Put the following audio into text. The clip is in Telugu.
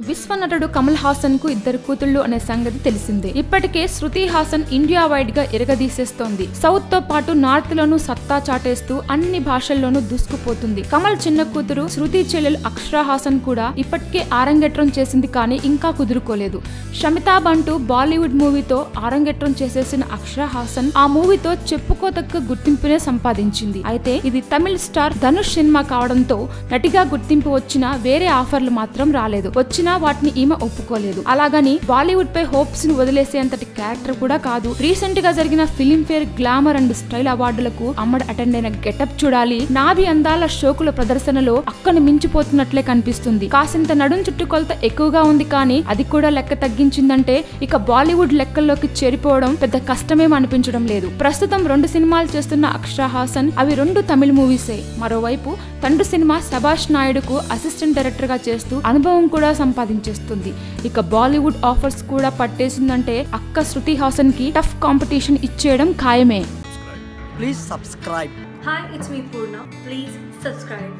విశ్వనటుడు కమల్ హాసన్ కు ఇద్దరు కూతుళ్లు అనే సంగతి తెలిసిందే. ఇప్పటికే శృతి హాసన్ ఇండియా వైడ్ గా ఎరగదీసేస్తోంది. సౌత్ తో పాటు నార్త్ లోనూ సత్తా చాటేస్తూ అన్ని భాషల్లోనూ దూసుకుపోతుంది. కమల్ చిన్న కూతురు శృతి చెల్లెలు అక్షరా హాసన్ కూడా ఇప్పటికే ఆరంగేట్రం చేసింది, కానీ ఇంకా కుదురుకోలేదు. షమితాబ్ అంటూ బాలీవుడ్ మూవీతో ఆరంగేట్రం చేసేసిన అక్షరా హాసన్ ఆ మూవీతో చెప్పుకోదగ్గ గుర్తింపునే సంపాదించింది. అయితే ఇది తమిళ స్టార్ ధనుష్ సినిమా కావడంతో నటిగా గుర్తింపు వచ్చినా వేరే ఆఫర్లు మాత్రం రాలేదు. వచ్చిన వాటిని ఈమె ఒప్పుకోలేదు. అలాగని బాలీవుడ్ పై హోప్స్ ని వదిలేసేంతటి క్యారెక్టర్ కూడా కాదు. రీసెంట్ గా జరిగిన ఫిలింఫేర్ గ్లామర్ అండ్ స్టైల్ అవార్డులకు అమ్మడు అటెండ్ అయిన గెటప్ చూడాలి. నాభి అందాల షోకుల ప్రదర్శనలో అక్కను మించిపోతున్నట్లే కనిపిస్తుంది. కాసింత నడుం చుట్టుకొలత ఎక్కువగా ఉంది, కానీ అది కూడా లెక్క తగ్గించిందంటే ఇక బాలీవుడ్ లెక్కల్లోకి చేరిపోవడం పెద్ద కష్టమేం అనిపించడం లేదు. ప్రస్తుతం 2 సినిమాలు చేస్తున్న అక్షరా హాసన్, అవి 2 తమిళ మూవీసే. మరోవైపు తండ్రి సినిమా శభాష్ నాయుడుకు అసిస్టెంట్ డైరెక్టర్ గా చేస్తూ అనుభవం కూడా సంపాదించేస్తుంది. ఇక బాలీవుడ్ ఆఫర్స్ కూడా పట్టేసిందంటే అక్క శృతి హాసన్ కి టఫ్ కాంపిటీషన్ ఇచ్చేయడం ఖాయమే. Please subscribe. Hi, it's me Purna. Please subscribe.